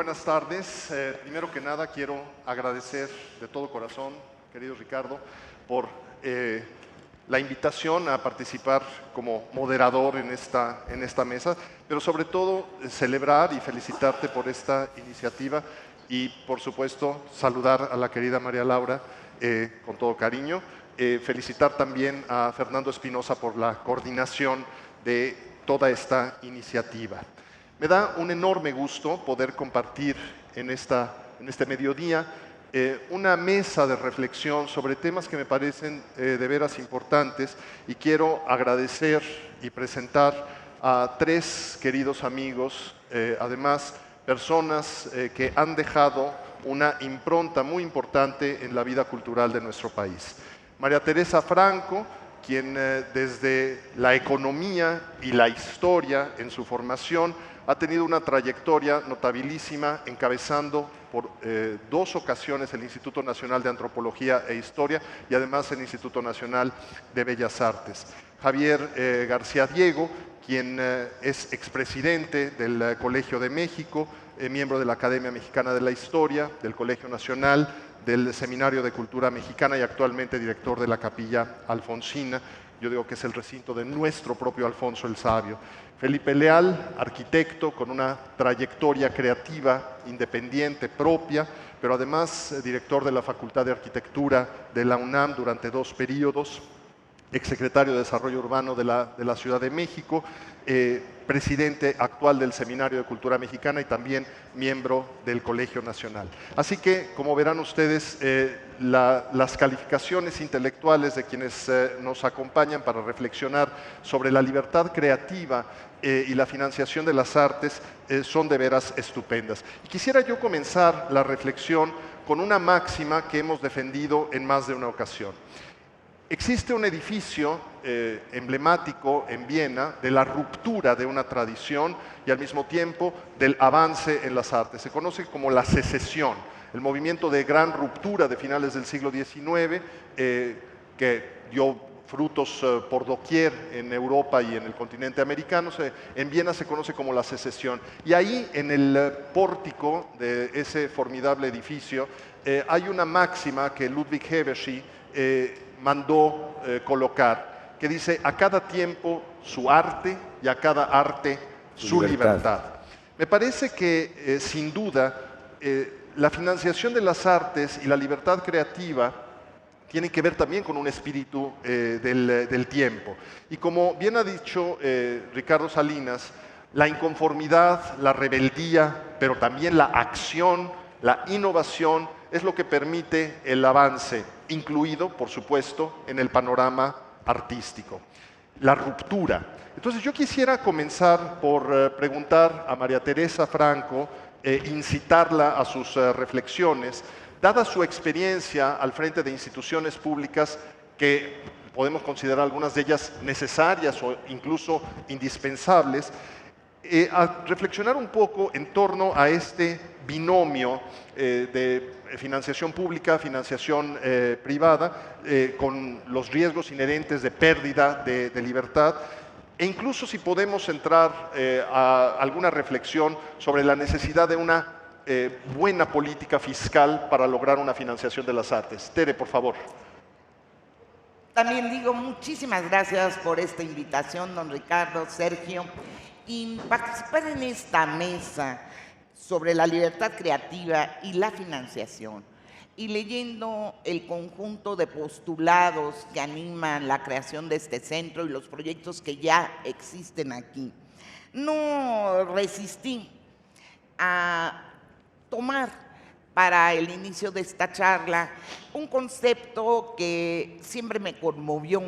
buenas tardes. Primero que nada quiero agradecer de todo corazón, querido Ricardo, por la invitación a participar como moderador en esta mesa, pero sobre todo celebrar y felicitarte por esta iniciativa y, por supuesto, saludar a la querida María Laura con todo cariño. Felicitar también a Fernando Espinosa por la coordinación de toda esta iniciativa. Me da un enorme gusto poder compartir en este mediodía una mesa de reflexión sobre temas que me parecen de veras importantes, y quiero agradecer y presentar a tres queridos amigos, además personas que han dejado una impronta muy importante en la vida cultural de nuestro país. María Teresa Franco, quien desde la economía y la historia en su formación ha tenido una trayectoria notabilísima, encabezando por 2 ocasiones el Instituto Nacional de Antropología e Historia y además el Instituto Nacional de Bellas Artes. Javier García Diego, quien es expresidente del Colegio de México, miembro de la Academia Mexicana de la Historia, del Colegio Nacional, del Seminario de Cultura Mexicana y actualmente director de la Capilla Alfonsina. Yo digo que es el recinto de nuestro propio Alfonso el Sabio. Felipe Leal, arquitecto con una trayectoria creativa independiente propia, pero además director de la Facultad de Arquitectura de la UNAM durante 2 periodos, exsecretario de Desarrollo Urbano de la Ciudad de México, presidente actual del Seminario de Cultura Mexicana y también miembro del Colegio Nacional. Así que, como verán ustedes, las calificaciones intelectuales de quienes nos acompañan para reflexionar sobre la libertad creativa y la financiación de las artes son de veras estupendas. Y quisiera yo comenzar la reflexión con una máxima que hemos defendido en más de una ocasión. Existe un edificio emblemático en Viena de la ruptura de una tradición y al mismo tiempo del avance en las artes. Se conoce como la Secesión, el movimiento de gran ruptura de finales del siglo XIX que dio frutos por doquier en Europa y en el continente americano. En Viena se conoce como la Secesión. Y ahí, en el pórtico de ese formidable edificio, hay una máxima que Ludwig Heberschi mandó colocar, que dice: a cada tiempo su arte y a cada arte su libertad. Me parece que sin duda la financiación de las artes y la libertad creativa tienen que ver también con un espíritu del tiempo. Y como bien ha dicho Ricardo Salinas, la inconformidad, la rebeldía, pero también la acción, la innovación, es lo que permite el avance, incluido, por supuesto, en el panorama artístico. La ruptura. Entonces yo quisiera comenzar por preguntar a María Teresa Franco, incitarla a sus reflexiones, dada su experiencia al frente de instituciones públicas que podemos considerar algunas de ellas necesarias o incluso indispensables, a reflexionar un poco en torno a este binomio de financiación pública, financiación privada, con los riesgos inherentes de pérdida de libertad, e incluso si podemos entrar a alguna reflexión sobre la necesidad de una buena política fiscal para lograr una financiación de las artes. Tere, por favor. También digo muchísimas gracias por esta invitación, don Ricardo, Sergio, y participar en esta mesa sobre la libertad creativa y la financiación, y leyendo el conjunto de postulados que animan la creación de este centro y los proyectos que ya existen aquí, no resistí a tomar para el inicio de esta charla un concepto que siempre me conmovió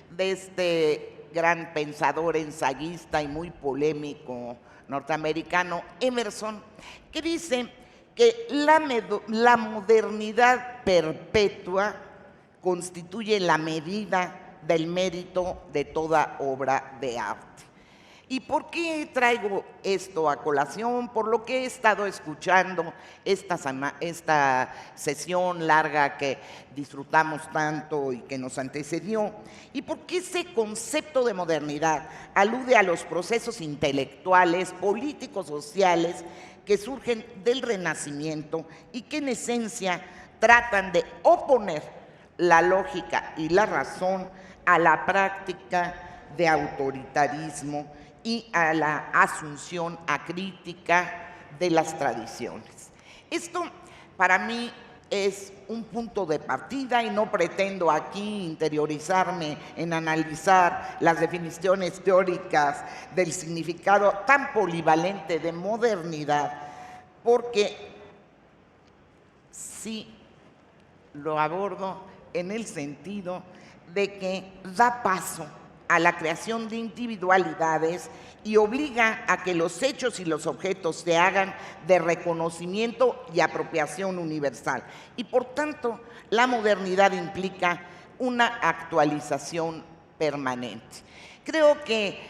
de este gran pensador, ensayista y muy polémico norteamericano, Emerson, que dice que la modernidad perpetua constituye la medida del mérito de toda obra de arte. ¿Y por qué traigo esto a colación? Por lo que he estado escuchando esta sesión larga que disfrutamos tanto y que nos antecedió, y porque ese concepto de modernidad alude a los procesos intelectuales, políticos, sociales que surgen del Renacimiento y que en esencia tratan de oponer la lógica y la razón a la práctica de autoritarismo y a la asunción acrítica de las tradiciones. Esto para mí es un punto de partida y no pretendo aquí interiorizarme en analizar las definiciones teóricas del significado tan polivalente de modernidad, porque sí lo abordo en el sentido de que da paso a la creación de individualidades y obliga a que los hechos y los objetos se hagan de reconocimiento y apropiación universal. Y por tanto, la modernidad implica una actualización permanente. Creo que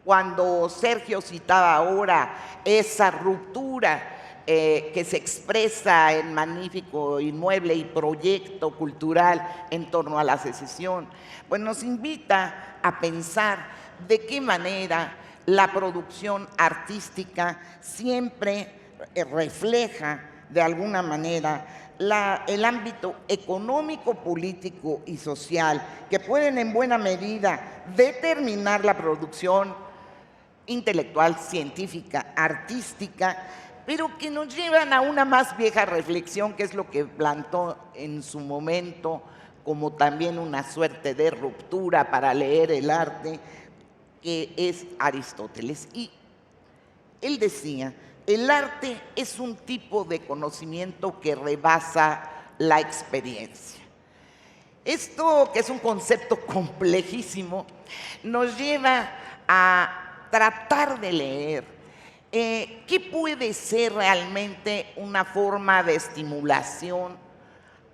cuando Sergio citaba ahora esa ruptura que se expresa en Magnífico Inmueble y Proyecto Cultural en torno a la secesión, pues nos invita a pensar de qué manera la producción artística siempre refleja de alguna manera el ámbito económico, político y social que pueden en buena medida determinar la producción intelectual, científica, artística, pero que nos llevan a una más vieja reflexión, que es lo que plantó en su momento como también una suerte de ruptura para leer el arte, que es Aristóteles. Y él decía, el arte es un tipo de conocimiento que rebasa la experiencia. Esto, que es un concepto complejísimo, nos lleva a tratar de leer ¿qué puede ser realmente una forma de estimulación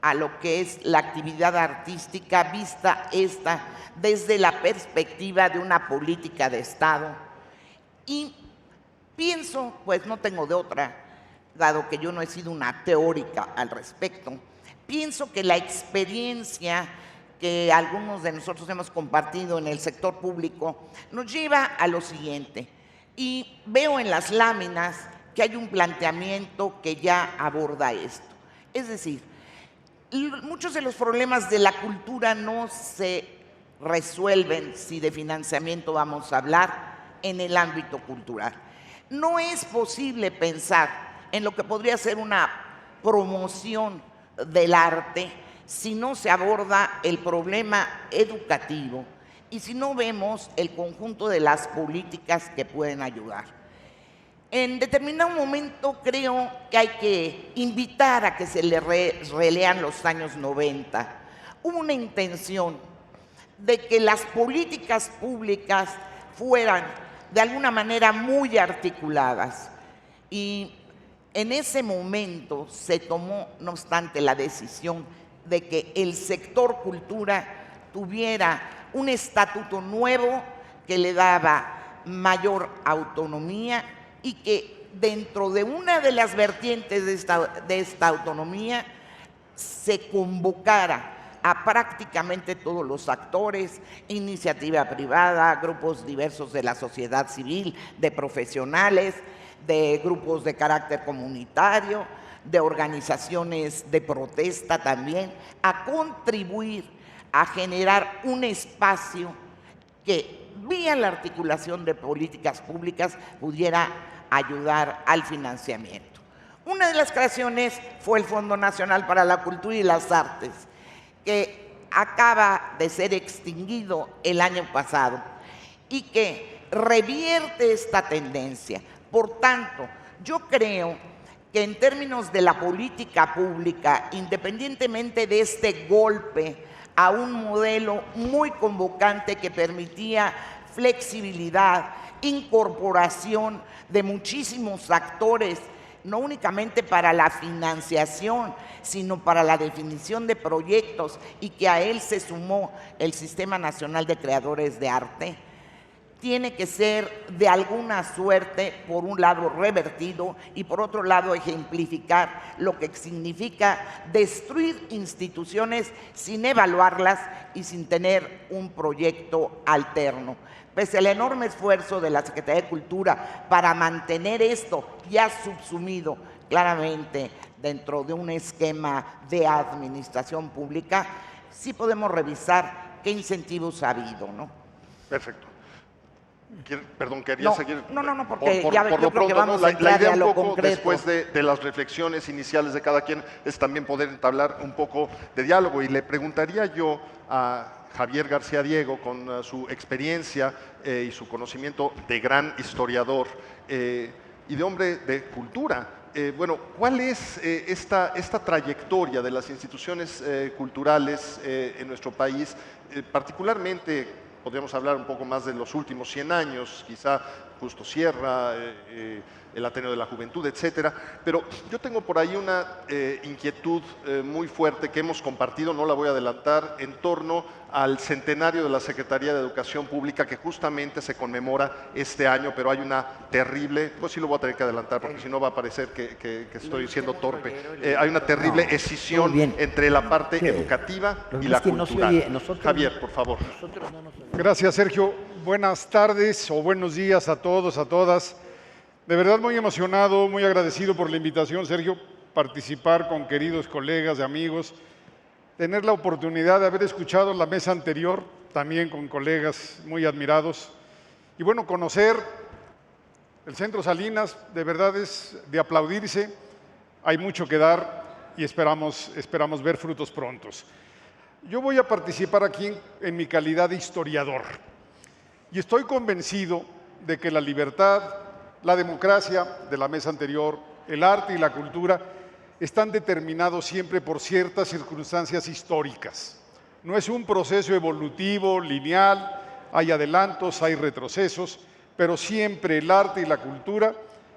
a lo que es la actividad artística vista esta desde la perspectiva de una política de Estado? Y pienso, pues no tengo de otra, dado que yo no he sido una teórica al respecto, pienso que la experiencia que algunos de nosotros hemos compartido en el sector público nos lleva a lo siguiente. Y veo en las láminas que hay un planteamiento que ya aborda esto. Es decir, muchos de los problemas de la cultura no se resuelven, si de financiamiento vamos a hablar, en el ámbito cultural. No es posible pensar en lo que podría ser una promoción del arte si no se aborda el problema educativo y si no vemos el conjunto de las políticas que pueden ayudar. En determinado momento creo que hay que invitar a que se le relean los años 90. Hubo una intención de que las políticas públicas fueran de alguna manera muy articuladas y en ese momento se tomó, no obstante, la decisión de que el sector cultura tuviera un estatuto nuevo que le daba mayor autonomía y que dentro de una de las vertientes de esta autonomía se convocara a prácticamente todos los actores, iniciativa privada, grupos diversos de la sociedad civil, de profesionales, de grupos de carácter comunitario, de organizaciones de protesta también, a contribuir a generar un espacio que, vía la articulación de políticas públicas, pudiera ayudar al financiamiento. Una de las creaciones fue el Fondo Nacional para la Cultura y las Artes, que acaba de ser extinguido el año pasado y que revierte esta tendencia. Por tanto, yo creo que en términos de la política pública, independientemente de este golpe a un modelo muy convocante que permitía flexibilidad, incorporación de muchísimos actores, no únicamente para la financiación, sino para la definición de proyectos, y que a él se sumó el Sistema Nacional de Creadores de Arte, tiene que ser de alguna suerte, por un lado, revertido y por otro lado, ejemplificar lo que significa destruir instituciones sin evaluarlas y sin tener un proyecto alterno. Pese al enorme esfuerzo de la Secretaría de Cultura para mantener esto ya subsumido claramente dentro de un esquema de administración pública, sí podemos revisar qué incentivos ha habido, ¿no? Perfecto. Perdón, quería seguir. No, porque por ya lo yo creo que pronto, vamos ¿no? a entrar la idea a un lo poco, concreto. después de las reflexiones iniciales de cada quien, es también poder entablar un poco de diálogo. Y le preguntaría yo a Javier García Diego, con su experiencia y su conocimiento de gran historiador y de hombre de cultura, bueno, ¿cuál es esta trayectoria de las instituciones culturales en nuestro país, particularmente? Podríamos hablar un poco más de los últimos 100 años, quizá Justo Sierra, el Ateneo de la Juventud, etcétera. Pero yo tengo por ahí una inquietud muy fuerte que hemos compartido, no la voy a adelantar, en torno al centenario de la Secretaría de Educación Pública, que justamente se conmemora este año, pero hay una terrible, pues sí lo voy a tener que adelantar, porque si no va a parecer que estoy siendo torpe. Hay una terrible escisión entre la parte educativa y la cultural. Javier, por favor. Gracias, Sergio. Buenas tardes o buenos días a todos, a todas. De verdad muy emocionado, muy agradecido por la invitación, Sergio, participar con queridos colegas y amigos, tener la oportunidad de haber escuchado la mesa anterior, también con colegas muy admirados, y bueno, conocer el Centro Salinas, de verdad es de aplaudirse, hay mucho que dar y esperamos ver frutos prontos. Yo voy a participar aquí en mi calidad de historiador y estoy convencido de que la libertad, la democracia de la mesa anterior, el arte y la cultura están determinados siempre por ciertas circunstancias históricas. No es un proceso evolutivo, lineal, hay adelantos, hay retrocesos, pero siempre el arte y la cultura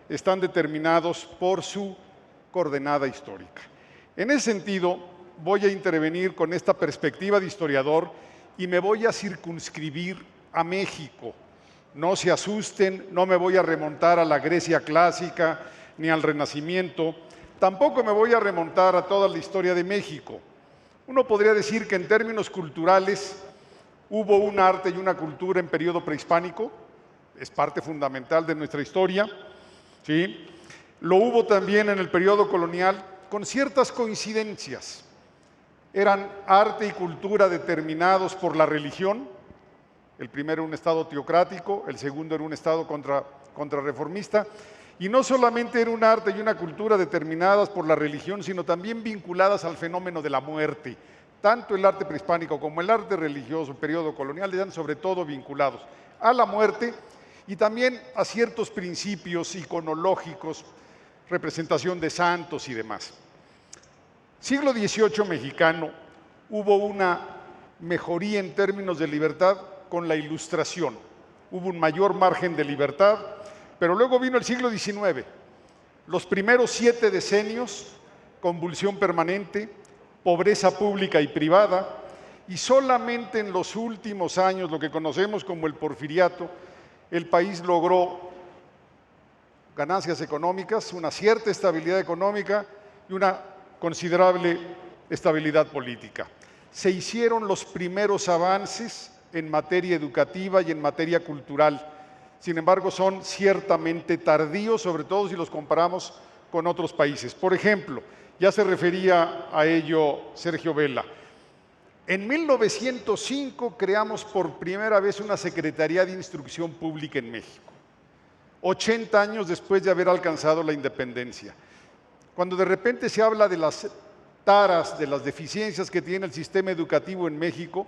están determinados por su coordenada histórica. En ese sentido, voy a intervenir con esta perspectiva de historiador y me voy a circunscribir a México. No se asusten, no me voy a remontar a la Grecia clásica ni al Renacimiento, tampoco me voy a remontar a toda la historia de México. Uno podría decir que en términos culturales hubo un arte y una cultura en periodo prehispánico, es parte fundamental de nuestra historia, ¿sí? Lo hubo también en el periodo colonial con ciertas coincidencias. Eran arte y cultura determinados por la religión. El primero era un estado teocrático, el segundo era un estado contrarreformista, y no solamente era un arte y una cultura determinadas por la religión, sino también vinculadas al fenómeno de la muerte. Tanto el arte prehispánico como el arte religioso, periodo colonial, eran sobre todo vinculados a la muerte y también a ciertos principios iconológicos, representación de santos y demás. Siglo XVIII mexicano, hubo una mejoría en términos de libertad con la Ilustración. Hubo un mayor margen de libertad, pero luego vino el siglo XIX. Los primeros 7 decenios, convulsión permanente, pobreza pública y privada, y solamente en los últimos años, lo que conocemos como el Porfiriato, el país logró ganancias económicas, una cierta estabilidad económica y una considerable estabilidad política. Se hicieron los primeros avances en materia educativa y en materia cultural. Sin embargo, son ciertamente tardíos, sobre todo si los comparamos con otros países. Por ejemplo, ya se refería a ello Sergio Vela. En 1905 creamos por primera vez una Secretaría de Instrucción Pública en México, 80 años después de haber alcanzado la independencia. Cuando de repente se habla de las taras, de las deficiencias que tiene el sistema educativo en México,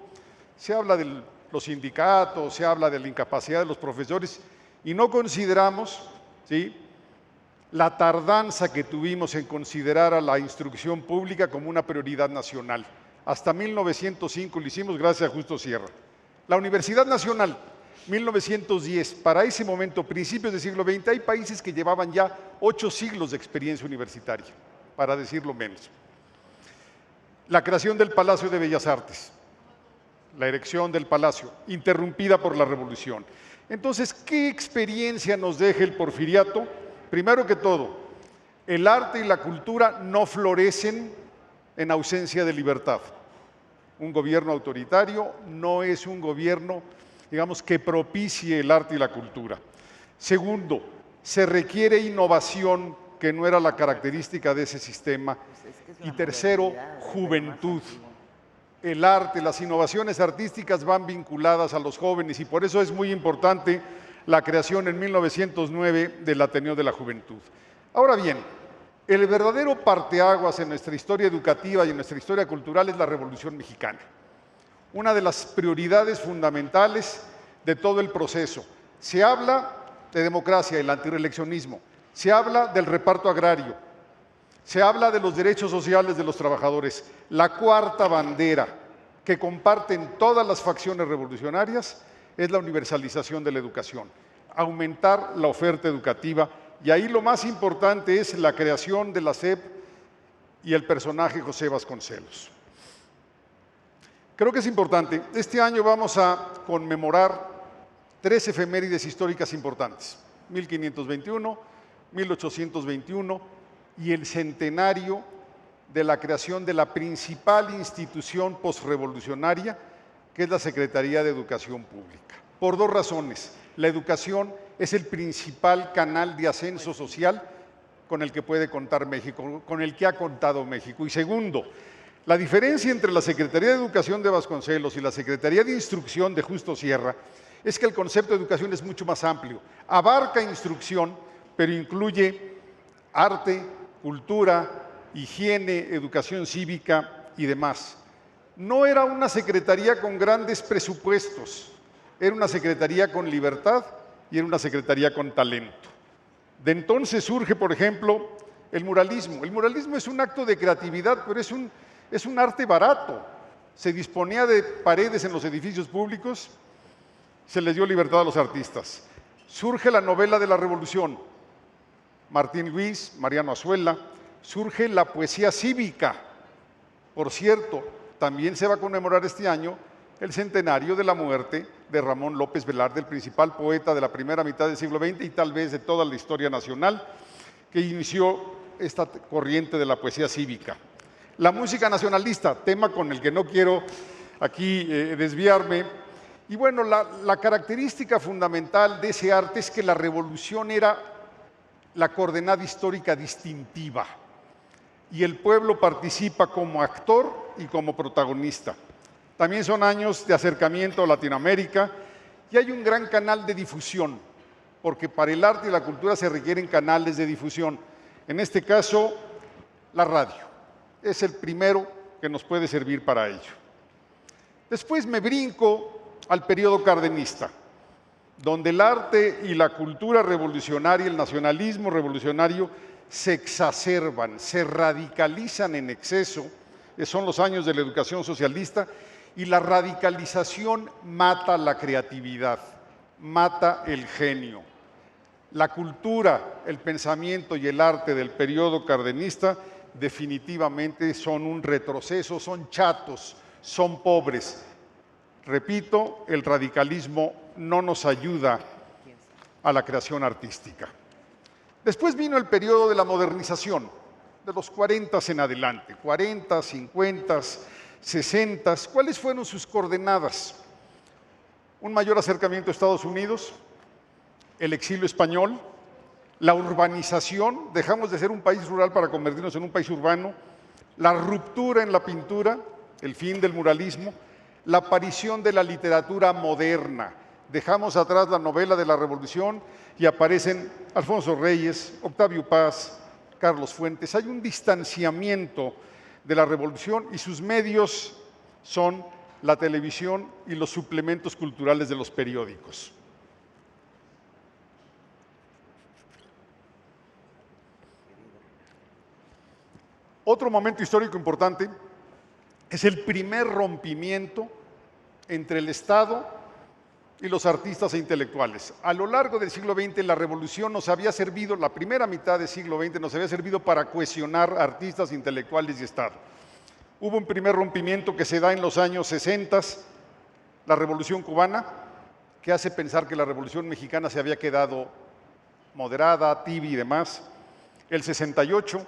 se habla de los sindicatos, se habla de la incapacidad de los profesores y no consideramos, ¿sí?, la tardanza que tuvimos en considerar a la instrucción pública como una prioridad nacional. Hasta 1905 lo hicimos gracias a Justo Sierra. La Universidad Nacional, 1910, para ese momento, principios del siglo XX, hay países que llevaban ya 8 siglos de experiencia universitaria, para decirlo menos. La creación del Palacio de Bellas Artes. la erección del palacio, interrumpida por la revolución. Entonces, ¿qué experiencia nos deja el porfiriato? Primero que todo, el arte y la cultura no florecen en ausencia de libertad. Un gobierno autoritario no es un gobierno, digamos, que propicie el arte y la cultura. Segundo, se requiere innovación, que no era la característica de ese sistema. Y tercero, juventud. El arte, las innovaciones artísticas van vinculadas a los jóvenes y por eso es muy importante la creación en 1909 del Ateneo de la Juventud. Ahora bien, el verdadero parteaguas en nuestra historia educativa y en nuestra historia cultural es la Revolución Mexicana. Una de las prioridades fundamentales de todo el proceso. Se habla de democracia, el antireeleccionismo, se habla del reparto agrario, se habla de los derechos sociales de los trabajadores. La cuarta bandera que comparten todas las facciones revolucionarias es la universalización de la educación, aumentar la oferta educativa, y ahí lo más importante es la creación de la SEP y el personaje José Vasconcelos. Creo que es importante, este año vamos a conmemorar 3 efemérides históricas importantes, 1521, 1821 y el centenario de la creación de la principal institución posrevolucionaria, que es la Secretaría de Educación Pública. Por 2 razones. La educación es el principal canal de ascenso social con el que puede contar México, con el que ha contado México. Y segundo, la diferencia entre la Secretaría de Educación de Vasconcelos y la Secretaría de Instrucción de Justo Sierra es que el concepto de educación es mucho más amplio. Abarca instrucción, pero incluye arte, cultura, higiene, educación cívica y demás. No era una secretaría con grandes presupuestos, era una secretaría con libertad y era una secretaría con talento. De entonces surge, por ejemplo, el muralismo. El muralismo es un acto de creatividad, pero es un arte barato. Se disponía de paredes en los edificios públicos, se les dio libertad a los artistas. Surge la novela de la Revolución, Martín Luis, Mariano Azuela. Surge la poesía cívica. Por cierto, también se va a conmemorar este año el centenario de la muerte de Ramón López Velarde, el principal poeta de la primera mitad del siglo XX y tal vez de toda la historia nacional, que inició esta corriente de la poesía cívica. La música nacionalista, tema con el que no quiero aquí desviarme. Y bueno, la característica fundamental de ese arte es que la revolución era la coordenada histórica distintiva y el pueblo participa como actor y como protagonista. También son años de acercamiento a Latinoamérica y hay un gran canal de difusión, porque para el arte y la cultura se requieren canales de difusión. En este caso, la radio es el primero que nos puede servir para ello. Después me brinco al periodo cardenista, donde el arte y la cultura revolucionaria, el nacionalismo revolucionario, se exacerban, se radicalizan en exceso. Son los años de la educación socialista y la radicalización mata la creatividad, mata el genio. La cultura, el pensamiento y el arte del periodo cardenista definitivamente son un retroceso, son chatos, son pobres. Repito, el radicalismo no nos ayuda a la creación artística. Después vino el periodo de la modernización, de los 40 en adelante, 40, 50, 60. ¿Cuáles fueron sus coordenadas? Un mayor acercamiento a Estados Unidos, el exilio español, la urbanización, dejamos de ser un país rural para convertirnos en un país urbano, la ruptura en la pintura, el fin del muralismo, la aparición de la literatura moderna. Dejamos atrás la novela de la Revolución y aparecen Alfonso Reyes, Octavio Paz, Carlos Fuentes. Hay un distanciamiento de la Revolución y sus medios son la televisión y los suplementos culturales de los periódicos. Otro momento histórico importante es el primer rompimiento entre el Estado y los artistas e intelectuales. A lo largo del siglo XX, la revolución nos había servido, la primera mitad del siglo XX nos había servido para cohesionar artistas, intelectuales y Estado. Hubo un primer rompimiento que se da en los años 60 la Revolución Cubana, que hace pensar que la Revolución Mexicana se había quedado moderada, tibia y demás. El 68,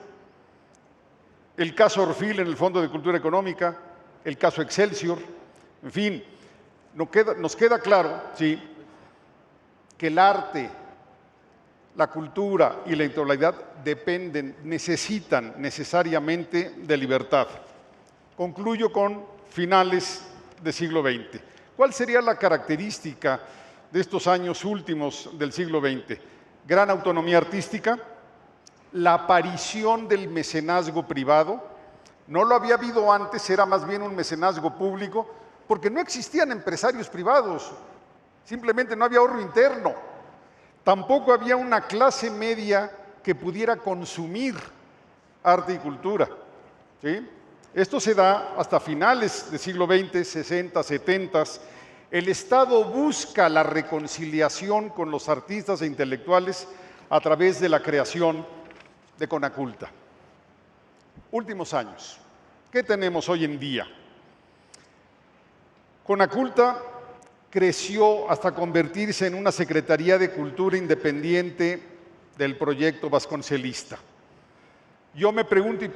el caso Orfil en el Fondo de Cultura Económica, el caso Excelsior, en fin, nos queda claro, sí, que el arte, la cultura y la intelectualidad necesitan necesariamente de libertad. Concluyo con finales del siglo XX. ¿Cuál sería la característica de estos años últimos del siglo XX? Gran autonomía artística, la aparición del mecenazgo privado. No lo había habido antes, era más bien un mecenazgo público, porque no existían empresarios privados, simplemente no había ahorro interno. Tampoco había una clase media que pudiera consumir arte y cultura, ¿sí? Esto se da hasta finales del siglo XX, 60, 70. El Estado busca la reconciliación con los artistas e intelectuales a través de la creación de Conaculta. Últimos años. ¿Qué tenemos hoy en día? Conaculta creció hasta convertirse en una Secretaría de Cultura independiente del proyecto vasconcelista. Yo me pregunto, y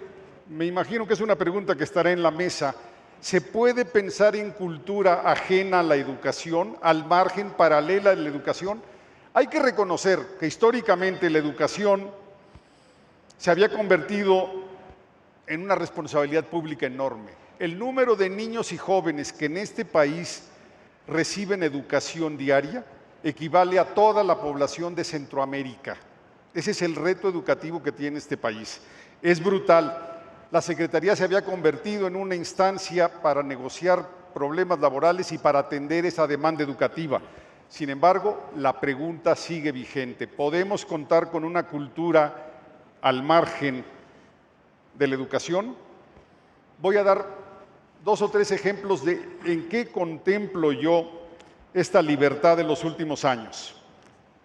me imagino que es una pregunta que estará en la mesa, ¿se puede pensar en cultura ajena a la educación, al margen, paralela a la educación? Hay que reconocer que históricamente la educación se había convertido en una responsabilidad pública enorme. El número de niños y jóvenes que en este país reciben educación diaria equivale a toda la población de Centroamérica. Ese es el reto educativo que tiene este país. Es brutal. La Secretaría se había convertido en una instancia para negociar problemas laborales y para atender esa demanda educativa. Sin embargo, la pregunta sigue vigente. ¿Podemos contar con una cultura al margen de la educación? Voy a dar 2 o 3 ejemplos de en qué contemplo yo esta libertad de los últimos años.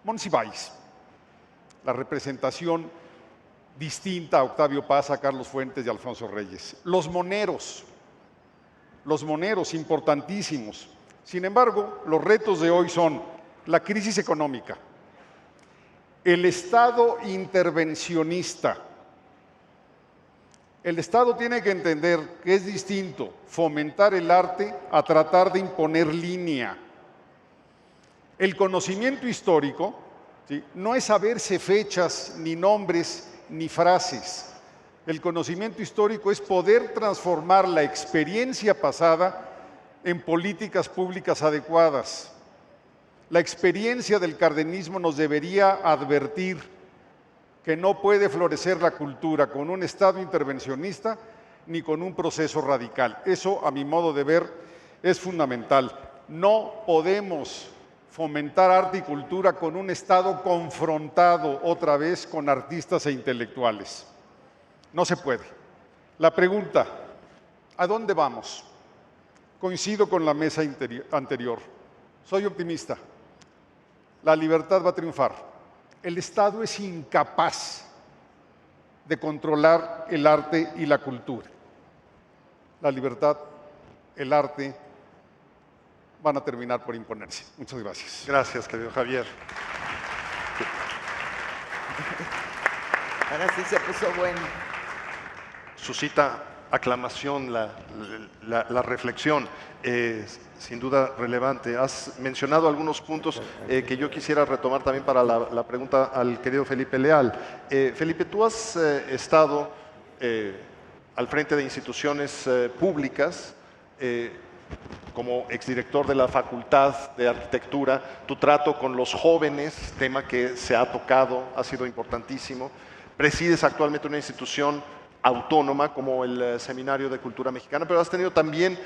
Monsiváis, la representación distinta a Octavio Paz, a Carlos Fuentes y a Alfonso Reyes. Los moneros importantísimos. Sin embargo, los retos de hoy son la crisis económica, el Estado intervencionista. El Estado tiene que entender que es distinto fomentar el arte a tratar de imponer línea. El conocimiento histórico, ¿sí?, no es saberse fechas, ni nombres, ni frases. El conocimiento histórico es poder transformar la experiencia pasada en políticas públicas adecuadas. La experiencia del cardenismo nos debería advertir que no puede florecer la cultura con un Estado intervencionista ni con un proceso radical. Eso, a mi modo de ver, es fundamental. No podemos fomentar arte y cultura con un Estado confrontado otra vez con artistas e intelectuales. No se puede. La pregunta, ¿a dónde vamos? Coincido con la mesa anterior. Soy optimista. La libertad va a triunfar. El Estado es incapaz de controlar el arte y la cultura. La libertad, el arte, van a terminar por imponerse. Muchas gracias. Gracias, querido Javier. Ahora sí se puso bueno. Suscita aclamación la reflexión, sin duda relevante. Has mencionado algunos puntos que yo quisiera retomar también para la pregunta al querido Felipe Leal. Felipe, tú has estado al frente de instituciones públicas, como exdirector de la Facultad de Arquitectura. Tu trato con los jóvenes, tema que se ha tocado, ha sido importantísimo. Presides actualmente una institución autónoma como el Seminario de Cultura Mexicana, pero has tenido también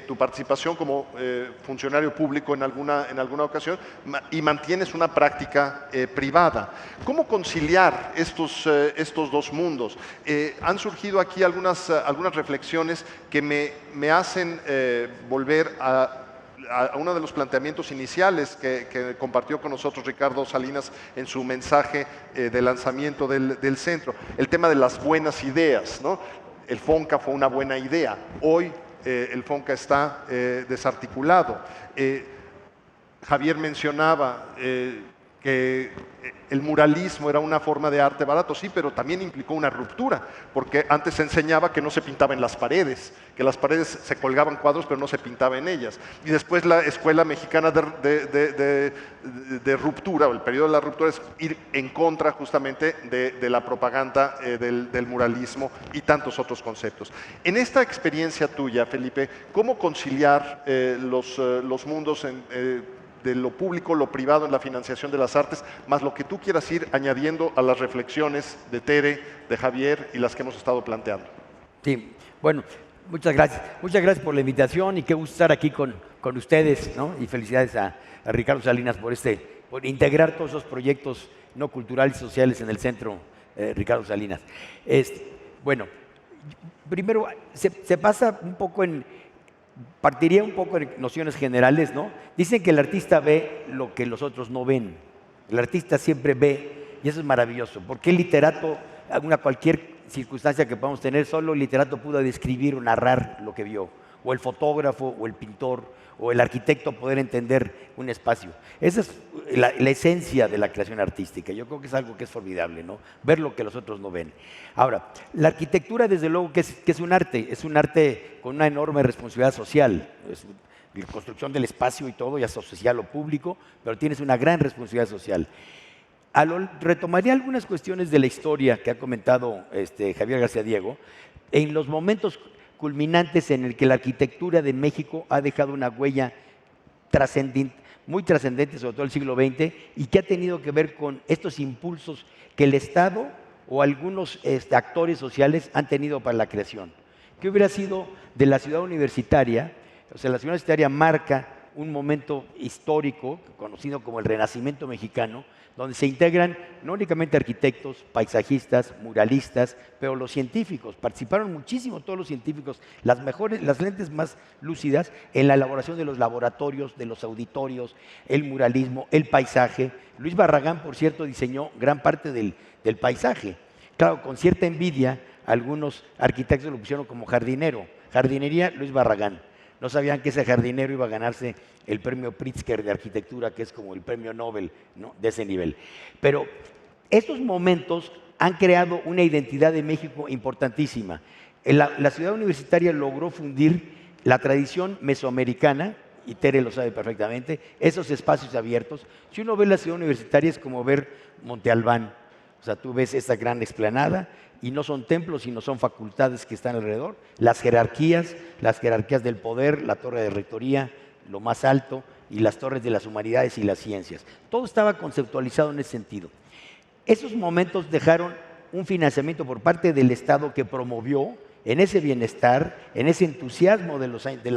tu participación como funcionario público en alguna ocasión y mantienes una práctica privada. ¿Cómo conciliar estos dos mundos? Han surgido aquí algunas reflexiones que me hacen volver a uno de los planteamientos iniciales que compartió con nosotros Ricardo Salinas en su mensaje de lanzamiento del centro, el tema de las buenas ideas, ¿no? El FONCA fue una buena idea. Hoy el FONCA está desarticulado. Javier mencionaba que el muralismo era una forma de arte barato, sí, pero también implicó una ruptura, porque antes se enseñaba que no se pintaba en las paredes, que las paredes se colgaban cuadros, pero no se pintaba en ellas. Y después la Escuela Mexicana de Ruptura, o el periodo de la ruptura, es ir en contra justamente de la propaganda del muralismo y tantos otros conceptos. En esta experiencia tuya, Felipe, ¿cómo conciliar los mundos de lo público, lo privado en la financiación de las artes, más lo que tú quieras ir añadiendo a las reflexiones de Tere, de Javier y las que hemos estado planteando? Sí, bueno, muchas gracias. Muchas gracias por la invitación y qué gusto estar aquí con ustedes, ¿no? Y felicidades a Ricardo Salinas por integrar todos esos proyectos no culturales y sociales en el centro Ricardo Salinas. Bueno, primero se pasa un poco partiría un poco en nociones generales, ¿no? Dicen que el artista ve lo que los otros no ven. El artista siempre ve, y eso es maravilloso, porque el literato, cualquier circunstancia que podamos tener, solo el literato pudo describir o narrar lo que vio, o el fotógrafo, o el pintor, o el arquitecto poder entender un espacio. Esa es la esencia de la creación artística. Yo creo que es algo que es formidable, ¿no? Ver lo que los otros no ven. Ahora, la arquitectura, desde luego, que es un arte con una enorme responsabilidad social. Es la construcción del espacio y todo, ya sea social o público, pero tienes una gran responsabilidad social. Retomaría algunas cuestiones de la historia que ha comentado Javier García Diego, en los momentos culminantes en el que la arquitectura de México ha dejado una huella muy trascendente, sobre todo el siglo XX, y que ha tenido que ver con estos impulsos que el Estado o algunos actores sociales han tenido para la creación. ¿Qué hubiera sido de la ciudad universitaria? O sea, la ciudad universitaria marca un momento histórico conocido como el Renacimiento mexicano, donde se integran no únicamente arquitectos, paisajistas, muralistas, pero los científicos. Participaron muchísimo todos los científicos, las lentes más lúcidas en la elaboración de los laboratorios, de los auditorios, el muralismo, el paisaje. Luis Barragán, por cierto, diseñó gran parte del paisaje. Claro, con cierta envidia, algunos arquitectos lo pusieron como jardinero. Jardinería, Luis Barragán. No sabían que ese jardinero iba a ganarse el premio Pritzker de arquitectura, que es como el premio Nobel, ¿no? De ese nivel. Pero estos momentos han creado una identidad de México importantísima. La ciudad universitaria logró fundir la tradición mesoamericana, y Tere lo sabe perfectamente, esos espacios abiertos. Si uno ve la ciudad universitaria es como ver Monte Albán. O sea, tú ves esa gran explanada y no son templos, sino son facultades que están alrededor. Las jerarquías del poder, la torre de rectoría, lo más alto, y las torres de las humanidades y las ciencias. Todo estaba conceptualizado en ese sentido. Esos momentos dejaron un financiamiento por parte del Estado que promovió en ese bienestar, en ese entusiasmo de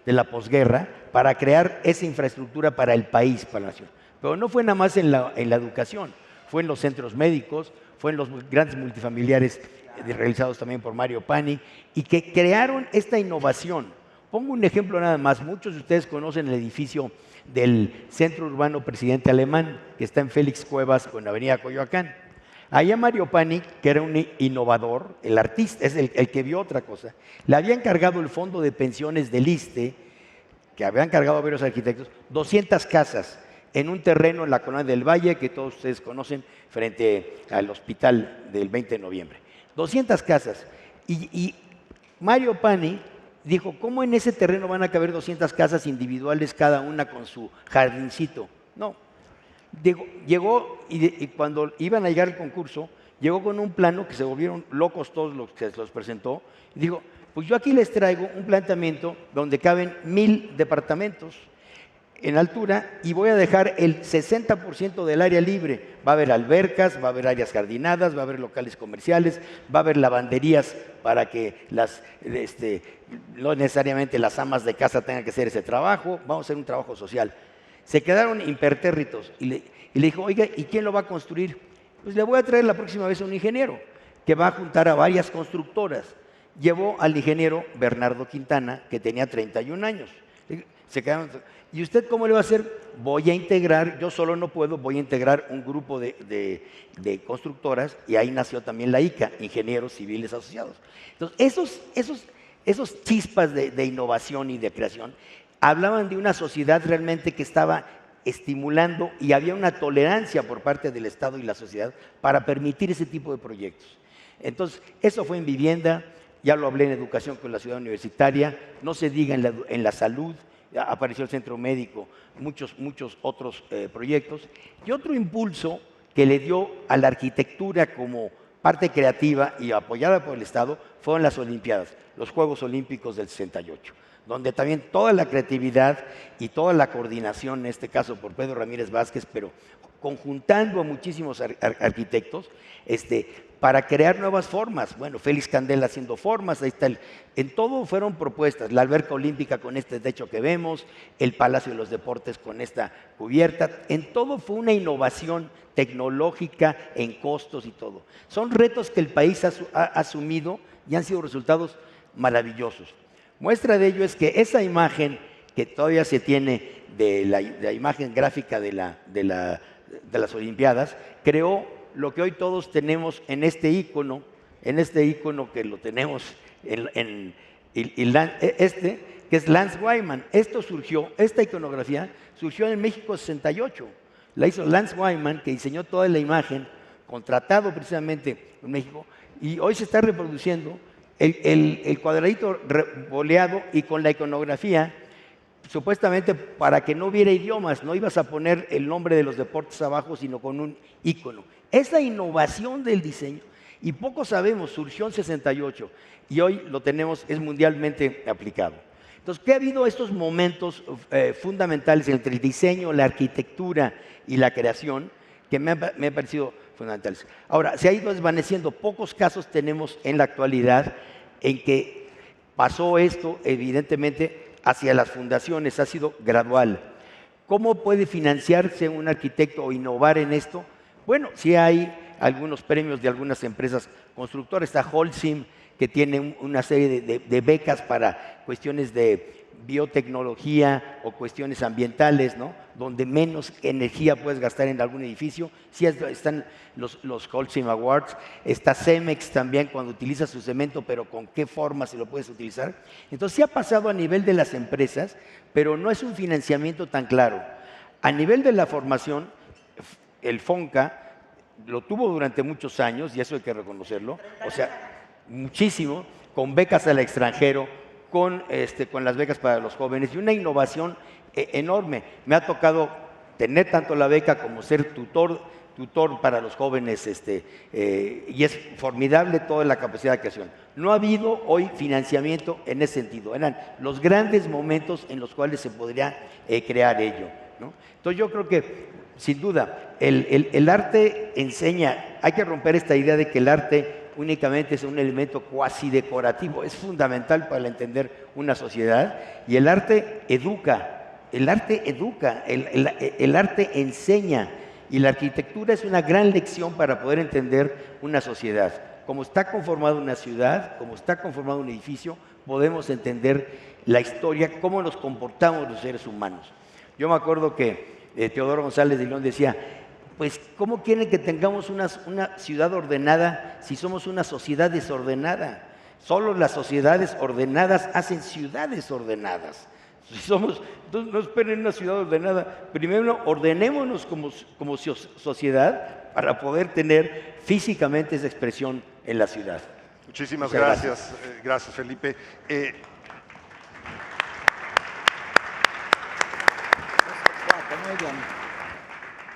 la posguerra, para crear esa infraestructura para el país, para la nación. Pero no fue nada más en la educación, fue en los centros médicos, fue en los grandes multifamiliares realizados también por Mario Pani, y que crearon esta innovación. Pongo un ejemplo nada más. Muchos de ustedes conocen el edificio del Centro Urbano Presidente Alemán, que está en Félix Cuevas con Avenida Coyoacán. Allá Mario Pani, que era un innovador, el artista, es el que vio otra cosa, le había encargado el fondo de pensiones del ISSSTE, que habían encargado a varios arquitectos, 200 casas en un terreno en la Colonia del Valle, que todos ustedes conocen, frente al hospital del 20 de noviembre. 200 casas. Y Mario Pani dijo, ¿cómo en ese terreno van a caber 200 casas individuales, cada una con su jardincito? No. Llegó y cuando iban a llegar al concurso, llegó con un plano que se volvieron locos todos los que los presentó. Y dijo, pues yo aquí les traigo un planteamiento donde caben 1000 departamentos en altura y voy a dejar el 60% del área libre. Va a haber albercas, va a haber áreas jardinadas, va a haber locales comerciales, va a haber lavanderías para que no necesariamente las amas de casa tengan que hacer ese trabajo, vamos a hacer un trabajo social. Se quedaron impertérritos y le dijo, oiga, ¿y quién lo va a construir? Pues le voy a traer la próxima vez a un ingeniero que va a juntar a varias constructoras. Llevó al ingeniero Bernardo Quintana, que tenía 31 años. Se quedaron, ¿y usted cómo le va a hacer? Voy a integrar, yo solo no puedo, voy a integrar un grupo de constructoras, y ahí nació también la ICA, Ingenieros Civiles Asociados. Entonces, esos chispas de innovación y de creación hablaban de una sociedad realmente que estaba estimulando y había una tolerancia por parte del Estado y la sociedad para permitir ese tipo de proyectos. Entonces, eso fue en vivienda, ya lo hablé en educación con la ciudad universitaria, no se diga en la salud, apareció el centro médico, muchos otros proyectos. Y otro impulso que le dio a la arquitectura como parte creativa y apoyada por el Estado fueron las Olimpiadas, los Juegos Olímpicos del 68, donde también toda la creatividad y toda la coordinación, en este caso por Pedro Ramírez Vázquez, pero conjuntando a muchísimos arquitectos, para crear nuevas formas. Bueno, Félix Candela haciendo formas, ahí está en todo fueron propuestas, la alberca olímpica con este techo que vemos, el Palacio de los Deportes con esta cubierta, en todo fue una innovación tecnológica en costos y todo. Son retos que el país ha asumido y han sido resultados maravillosos. Muestra de ello es que esa imagen que todavía se tiene de la imagen gráfica de las Olimpiadas, creó lo que hoy todos tenemos en este ícono que lo tenemos que es Lance Wyman. Esta iconografía surgió en México 68. La hizo Lance Wyman, que diseñó toda la imagen, contratado precisamente en México, y hoy se está reproduciendo el cuadradito boleado y con la iconografía, supuestamente para que no hubiera idiomas, no ibas a poner el nombre de los deportes abajo, sino con un ícono. Esa innovación del diseño, y poco sabemos, surgió en 68 y hoy lo tenemos, es mundialmente aplicado. Entonces, ¿qué ha habido estos momentos fundamentales entre el diseño, la arquitectura y la creación que me han parecido fundamentales? Ahora, se ha ido desvaneciendo, pocos casos tenemos en la actualidad en que pasó esto, evidentemente, hacia las fundaciones, ha sido gradual. ¿Cómo puede financiarse un arquitecto o innovar en esto? Bueno, sí hay algunos premios de algunas empresas constructoras. Está Holcim, que tiene una serie de becas para cuestiones de biotecnología o cuestiones ambientales, ¿no? Donde menos energía puedes gastar en algún edificio. Sí están los Holcim Awards. Está Cemex también, cuando utiliza su cemento, pero con qué forma se lo puedes utilizar. Entonces sí ha pasado a nivel de las empresas, pero no es un financiamiento tan claro. A nivel de la formación, el FONCA lo tuvo durante muchos años, y eso hay que reconocerlo, o sea, muchísimo, con becas al extranjero, con las becas para los jóvenes, y una innovación enorme. Me ha tocado tener tanto la beca como ser tutor para los jóvenes, y es formidable toda la capacidad de creación. No ha habido hoy financiamiento en ese sentido. Eran los grandes momentos en los cuales se podría crear ello, ¿no? Entonces yo creo que, sin duda, el arte enseña. Hay que romper esta idea de que el arte únicamente es un elemento cuasi decorativo. Es fundamental para entender una sociedad, y el arte educa, el arte enseña, y la arquitectura es una gran lección para poder entender una sociedad. Como está conformada una ciudad, como está conformado un edificio, podemos entender la historia, cómo nos comportamos los seres humanos. Yo me acuerdo que Teodoro González de León decía, pues, ¿cómo quieren que tengamos una ciudad ordenada si somos una sociedad desordenada? Solo las sociedades ordenadas hacen ciudades ordenadas. Entonces no esperen una ciudad ordenada. Primero, ordenémonos como sociedad para poder tener físicamente esa expresión en la ciudad. Muchísimas gracias. Gracias, Felipe.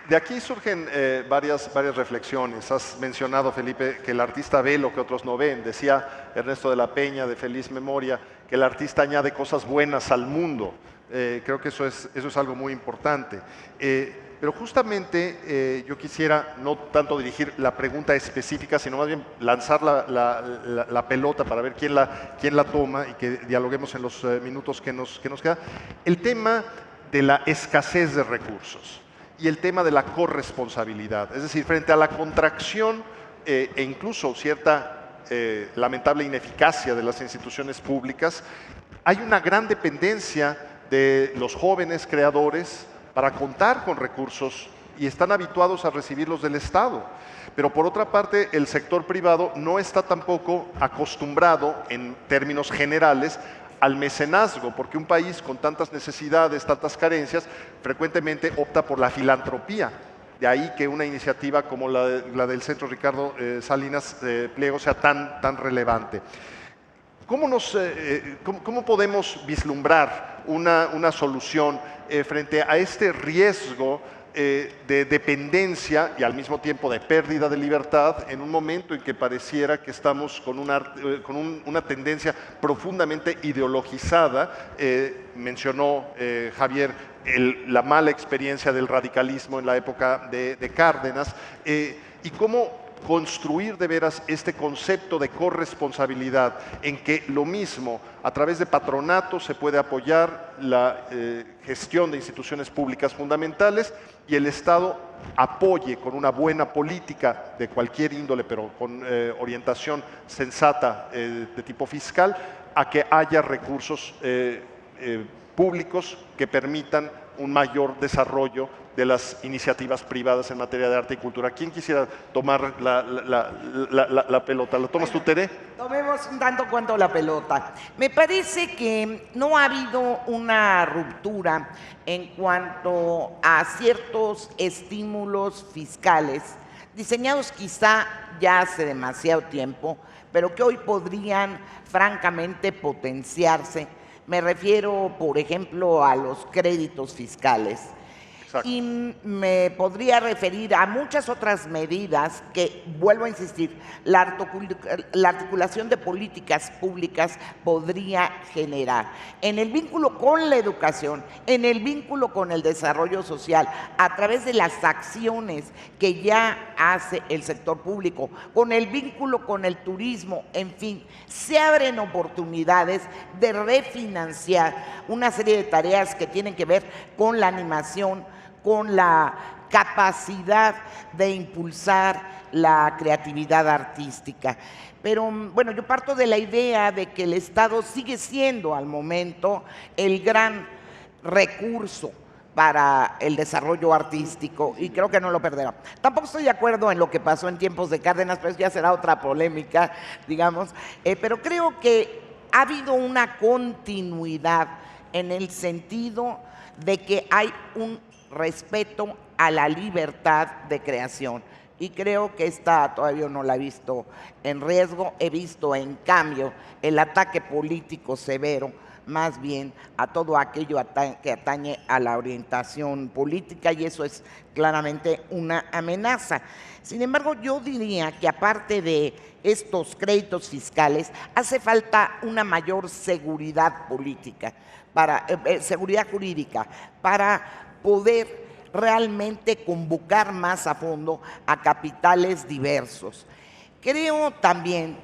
De aquí surgen varias reflexiones. Has mencionado, Felipe, que el artista ve lo que otros no ven. Decía Ernesto de la Peña, de feliz memoria, que el artista añade cosas buenas al mundo. Creo que eso es algo muy importante. Pero justamente yo quisiera no tanto dirigir la pregunta específica, sino más bien lanzar la pelota para ver quién la toma, y que dialoguemos en los minutos que nos queda. El tema de la escasez de recursos y el tema de la corresponsabilidad. Es decir, frente a la contracción e incluso cierta lamentable ineficacia de las instituciones públicas, hay una gran dependencia de los jóvenes creadores para contar con recursos y están habituados a recibirlos del Estado. Pero por otra parte, el sector privado no está tampoco acostumbrado, en términos generales, al mecenazgo, porque un país con tantas necesidades, tantas carencias, frecuentemente opta por la filantropía. De ahí que una iniciativa como la del Centro Ricardo Salinas Pliego sea tan relevante. ¿Cómo podemos vislumbrar una solución frente a este riesgo de dependencia y al mismo tiempo de pérdida de libertad en un momento en que pareciera que estamos con una tendencia profundamente ideologizada? Mencionó Javier la mala experiencia del radicalismo en la época de Cárdenas, y cómo construir de veras este concepto de corresponsabilidad en que lo mismo a través de patronatos se puede apoyar la gestión de instituciones públicas fundamentales y el Estado apoye con una buena política de cualquier índole, pero con orientación sensata de tipo fiscal, a que haya recursos públicos que permitan un mayor desarrollo de las iniciativas privadas en materia de arte y cultura. ¿Quién quisiera tomar la pelota? ¿La tomas tú, Tere? Tomemos un tanto cuanto la pelota. Me parece que no ha habido una ruptura en cuanto a ciertos estímulos fiscales, diseñados quizá ya hace demasiado tiempo, pero que hoy podrían francamente potenciarse. Me refiero, por ejemplo, a los créditos fiscales. Exacto. Y me podría referir a muchas otras medidas que, vuelvo a insistir, la articulación de políticas públicas podría generar en el vínculo con la educación, en el vínculo con el desarrollo social, a través de las acciones que ya hace el sector público, con el vínculo con el turismo, en fin, se abren oportunidades de refinanciar una serie de tareas que tienen que ver con la animación, con la capacidad de impulsar la creatividad artística. Pero bueno, yo parto de la idea de que el Estado sigue siendo al momento el gran recurso para el desarrollo artístico y creo que no lo perderá. Tampoco estoy de acuerdo en lo que pasó en tiempos de Cárdenas, pero eso ya será otra polémica, digamos, pero creo que ha habido una continuidad en el sentido de que hay un respeto a la libertad de creación y creo que esta todavía no la he visto en riesgo. He visto en cambio el ataque político severo más bien a todo aquello que atañe a la orientación política y eso es claramente una amenaza. Sin embargo, yo diría que aparte de estos créditos fiscales hace falta una mayor seguridad política, seguridad jurídica para poder realmente convocar más a fondo a capitales diversos. Creo también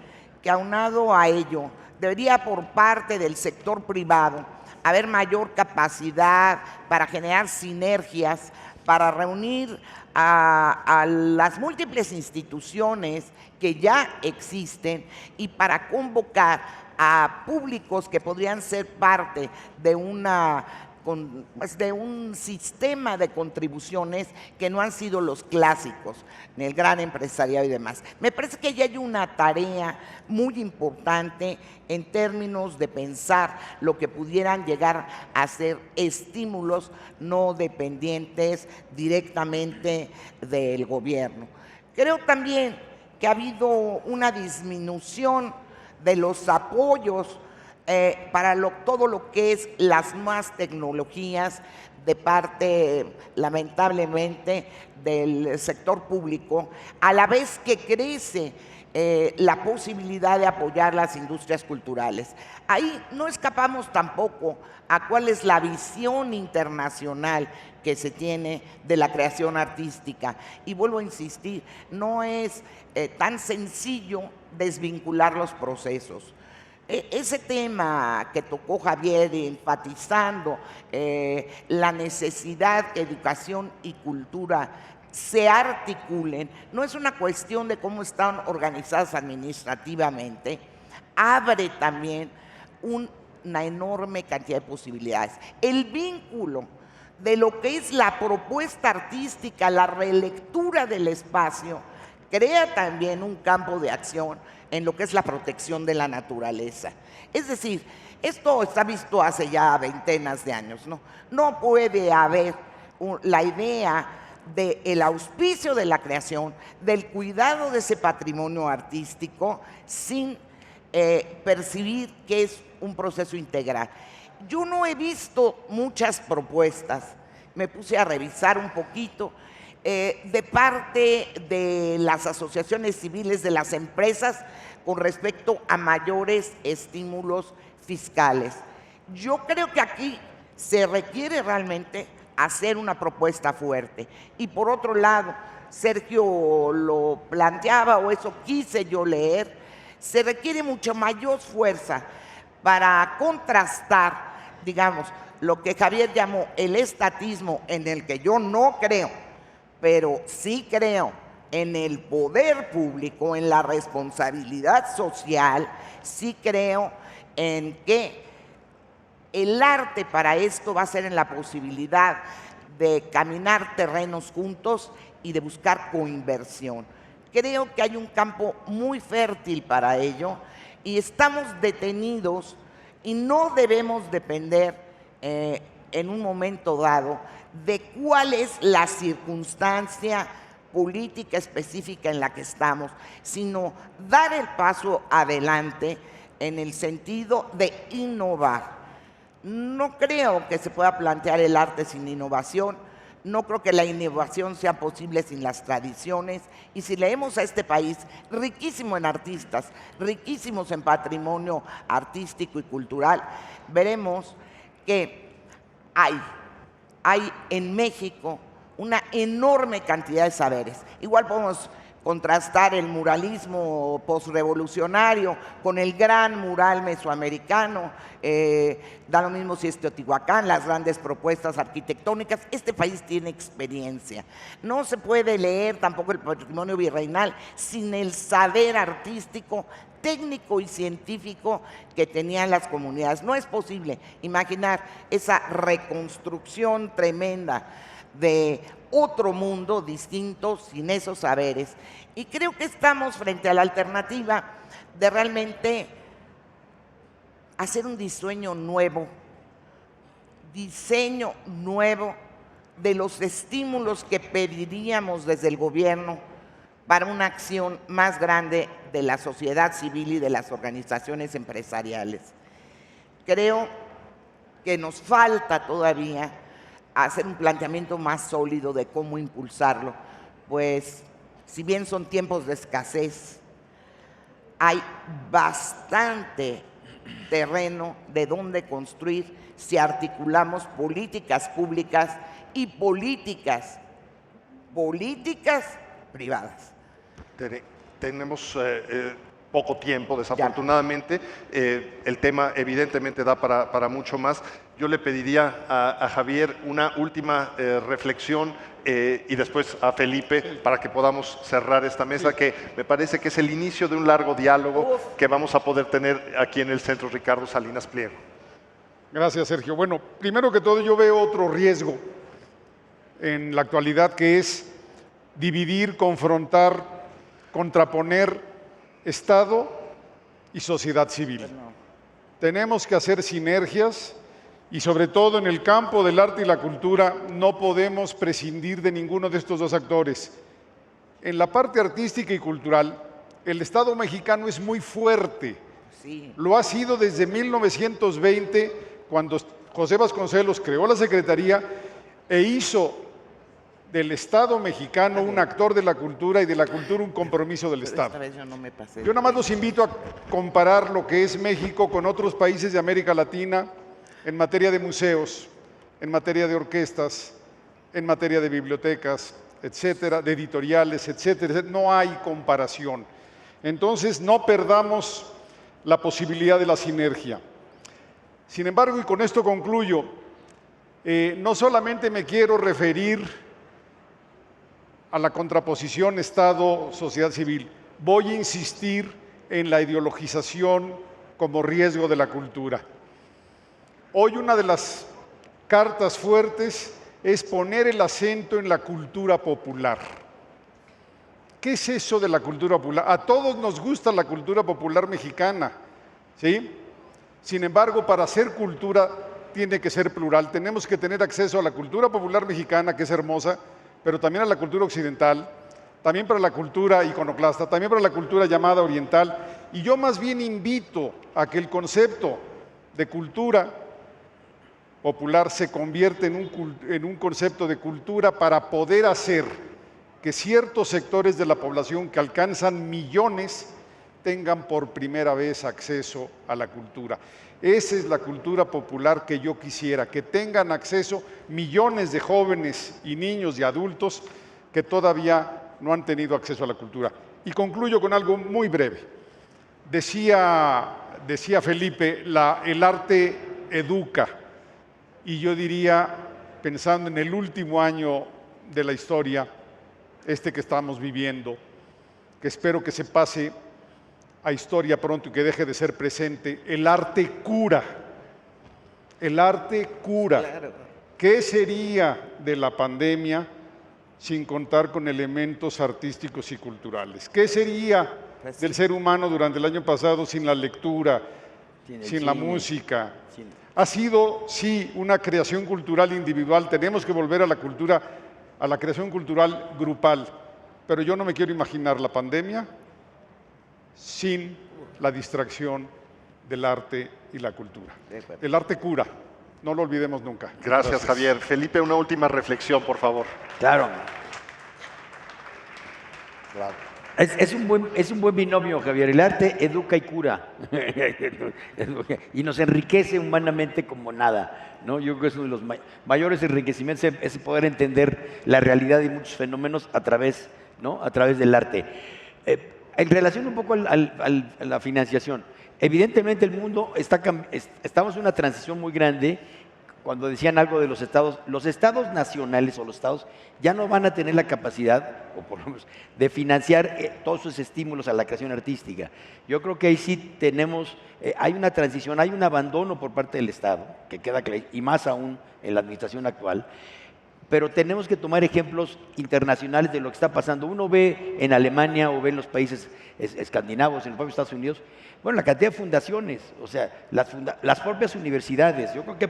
que aunado a ello, debería por parte del sector privado haber mayor capacidad para generar sinergias, para reunir a las múltiples instituciones que ya existen y para convocar a públicos que podrían ser parte de de un sistema de contribuciones que no han sido los clásicos, ni el gran empresariado y demás. Me parece que ya hay una tarea muy importante en términos de pensar lo que pudieran llegar a ser estímulos no dependientes directamente del gobierno. Creo también que ha habido una disminución de los apoyos para todo lo que es las nuevas tecnologías de parte, lamentablemente, del sector público, a la vez que crece la posibilidad de apoyar las industrias culturales. Ahí no escapamos tampoco a cuál es la visión internacional que se tiene de la creación artística. Y vuelvo a insistir, no es tan sencillo desvincular los procesos. Ese tema que tocó Javier, enfatizando la necesidad que educación y cultura se articulen, no es una cuestión de cómo están organizadas administrativamente, abre también una enorme cantidad de posibilidades. El vínculo de lo que es la propuesta artística, la relectura del espacio, crea también un campo de acción en lo que es la protección de la naturaleza. Es decir, esto está visto hace ya veintenas de años, ¿no? No puede haber la idea del auspicio de la creación, del cuidado de ese patrimonio artístico, sin percibir que es un proceso integral. Yo no he visto muchas propuestas, me puse a revisar un poquito, de parte de las asociaciones civiles de las empresas con respecto a mayores estímulos fiscales. Yo creo que aquí se requiere realmente hacer una propuesta fuerte. Y por otro lado, Sergio lo planteaba, o eso quise yo leer, se requiere mucha mayor fuerza para contrastar, digamos, lo que Javier llamó el estatismo, en el que yo no creo, pero sí creo en el poder público, en la responsabilidad social, sí creo en que el arte para esto va a ser en la posibilidad de caminar terrenos juntos y de buscar coinversión. Creo que hay un campo muy fértil para ello y estamos detenidos y no debemos depender en un momento dado de cuál es la circunstancia política específica en la que estamos, sino dar el paso adelante en el sentido de innovar. No creo que se pueda plantear el arte sin innovación, no creo que la innovación sea posible sin las tradiciones, y si leemos a este país riquísimo en artistas, riquísimos en patrimonio artístico y cultural, veremos que hay en México una enorme cantidad de saberes. Igual podemos contrastar el muralismo posrevolucionario con el gran mural mesoamericano, da lo mismo si es Teotihuacán, las grandes propuestas arquitectónicas. Este país tiene experiencia. No se puede leer tampoco el patrimonio virreinal sin el saber artístico, técnico y científico que tenían las comunidades. No es posible imaginar esa reconstrucción tremenda de otro mundo distinto sin esos saberes. Y creo que estamos frente a la alternativa de realmente hacer un diseño nuevo de los estímulos que pediríamos desde el gobierno para una acción más grande de la sociedad civil y de las organizaciones empresariales. Creo que nos falta todavía hacer un planteamiento más sólido de cómo impulsarlo, pues si bien son tiempos de escasez, hay bastante terreno de donde construir si articulamos políticas públicas y políticas privadas. Tenemos poco tiempo, desafortunadamente. El tema evidentemente da para mucho más. Yo le pediría a Javier una última reflexión y después a Felipe para que podamos cerrar esta mesa, que me parece que es el inicio de un largo diálogo que vamos a poder tener aquí en el Centro Ricardo Salinas Pliego. Gracias, Sergio. Bueno, primero que todo yo veo otro riesgo en la actualidad, que es dividir, confrontar, contraponer Estado y sociedad civil. Tenemos que hacer sinergias y sobre todo en el campo del arte y la cultura no podemos prescindir de ninguno de estos dos actores. En la parte artística y cultural, el Estado mexicano es muy fuerte. Sí. Lo ha sido desde 1920, cuando José Vasconcelos creó la Secretaría e hizo del Estado mexicano un actor de la cultura y de la cultura un compromiso del Estado. Esta vez yo no me pasé. Yo nada más los invito a comparar lo que es México con otros países de América Latina en materia de museos, en materia de orquestas, en materia de bibliotecas, etcétera, de editoriales, etcétera. No hay comparación. Entonces, no perdamos la posibilidad de la sinergia. Sin embargo, y con esto concluyo, no solamente me quiero referir a la contraposición Estado-sociedad civil, voy a insistir en la ideologización como riesgo de la cultura. Hoy una de las cartas fuertes es poner el acento en la cultura popular. ¿Qué es eso de la cultura popular? A todos nos gusta la cultura popular mexicana, ¿sí? Sin embargo, para hacer cultura tiene que ser plural. Tenemos que tener acceso a la cultura popular mexicana, que es hermosa, pero también a la cultura occidental, también para la cultura iconoclasta, también para la cultura llamada oriental. Y yo más bien invito a que el concepto de cultura popular se convierta en un concepto de cultura para poder hacer que ciertos sectores de la población que alcanzan millones tengan por primera vez acceso a la cultura. Esa es la cultura popular que yo quisiera, que tengan acceso millones de jóvenes y niños y adultos que todavía no han tenido acceso a la cultura. Y concluyo con algo muy breve. Decía Felipe, el arte educa, y yo diría, pensando en el último año de la historia, que estamos viviendo, que espero que se pase a historia pronto y que deje de ser presente, el arte cura. El arte cura. Claro. ¿Qué sería de la pandemia sin contar con elementos artísticos y culturales? ¿Qué sería del ser humano durante el año pasado sin la lectura, sin la música? Ha sido, sí, una creación cultural individual. Tenemos que volver a la cultura, a la creación cultural grupal. Pero yo no me quiero imaginar la pandemia sin la distracción del arte y la cultura. El arte cura, no lo olvidemos nunca. Gracias, Javier. Felipe, una última reflexión, por favor. Claro. Es un buen binomio, Javier. El arte educa y cura. Y nos enriquece humanamente como nada, ¿no? Yo creo que es uno de los mayores enriquecimientos, es poder entender la realidad y muchos fenómenos a través, ¿no? A través del arte. En relación un poco a la financiación, evidentemente el mundo estamos en una transición muy grande. Cuando decían algo de los estados nacionales o los estados ya no van a tener la capacidad, o por lo menos, de financiar todos esos estímulos a la creación artística. Yo creo que ahí sí tenemos, hay una transición, hay un abandono por parte del Estado, que queda claro, y más aún en la administración actual, pero tenemos que tomar ejemplos internacionales de lo que está pasando. Uno ve en Alemania o ve en los países escandinavos, en los propios Estados Unidos, bueno, la cantidad de fundaciones, o sea, las propias universidades. Yo creo que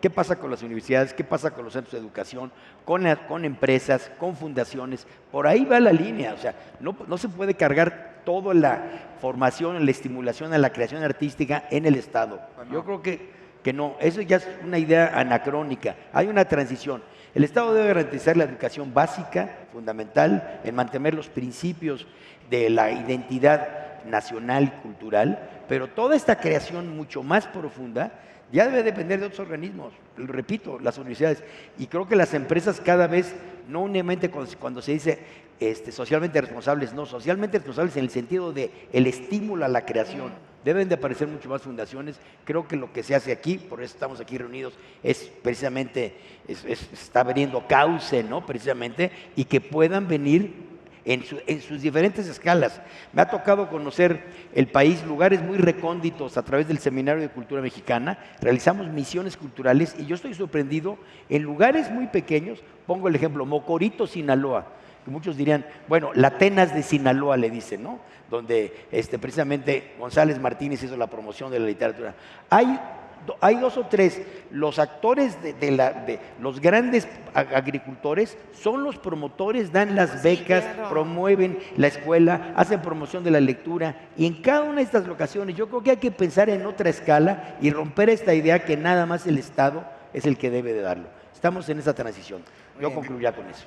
¿qué pasa con las universidades? ¿Qué pasa con los centros de educación? Con empresas, con fundaciones. Por ahí va la línea. O sea, no se puede cargar toda la formación, la estimulación a la creación artística en el Estado. Yo creo que no. Eso ya es una idea anacrónica. Hay una transición. El Estado debe garantizar la educación básica, fundamental, en mantener los principios de la identidad nacional y cultural, pero toda esta creación mucho más profunda ya debe depender de otros organismos, lo repito, las universidades, y creo que las empresas cada vez, no únicamente cuando se dice socialmente responsables, no, socialmente responsables en el sentido de el estímulo a la creación, deben de aparecer mucho más fundaciones. Creo que lo que se hace aquí, por eso estamos aquí reunidos, es precisamente, está abriendo cauce, ¿no? Precisamente, y que puedan venir en sus diferentes escalas. Me ha tocado conocer el país, lugares muy recónditos a través del Seminario de Cultura Mexicana. Realizamos misiones culturales y yo estoy sorprendido en lugares muy pequeños. Pongo el ejemplo, Mocorito, Sinaloa, que muchos dirían, bueno, la Atenas de Sinaloa le dicen, ¿no? Donde precisamente González Martínez hizo la promoción de la literatura. Hay dos o tres, los actores de los grandes agricultores son los promotores, dan las becas, claro, promueven la escuela, hacen promoción de la lectura, y en cada una de estas locaciones yo creo que hay que pensar en otra escala y romper esta idea que nada más el Estado es el que debe de darlo. Estamos en esa transición. Yo concluyo con eso.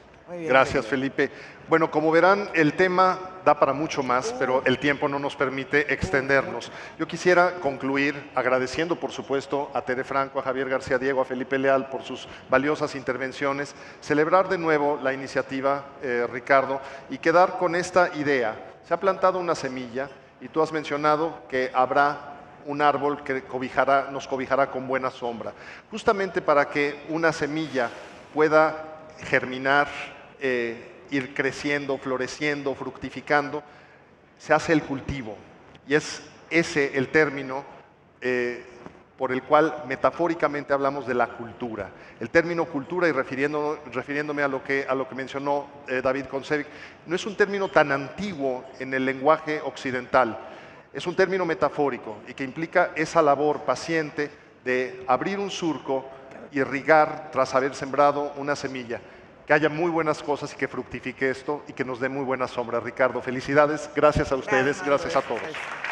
Gracias, Felipe. Bueno, como verán, el tema da para mucho más, pero el tiempo no nos permite extendernos. Yo quisiera concluir agradeciendo, por supuesto, a Tere Franco, a Javier García Diego, a Felipe Leal por sus valiosas intervenciones, celebrar de nuevo la iniciativa, Ricardo, y quedar con esta idea. Se ha plantado una semilla y tú has mencionado que habrá un árbol que nos cobijará con buena sombra, justamente para que una semilla pueda germinar, ir creciendo, floreciendo, fructificando, se hace el cultivo. Y es ese el término por el cual metafóricamente hablamos de la cultura. El término cultura, y refiriéndome a lo que mencionó David Koncevic, no es un término tan antiguo en el lenguaje occidental, es un término metafórico y que implica esa labor paciente de abrir un surco y irrigar tras haber sembrado una semilla. Que haya muy buenas cosas y que fructifique esto y que nos dé muy buena sombra. Ricardo, felicidades, gracias a ustedes, gracias a todos.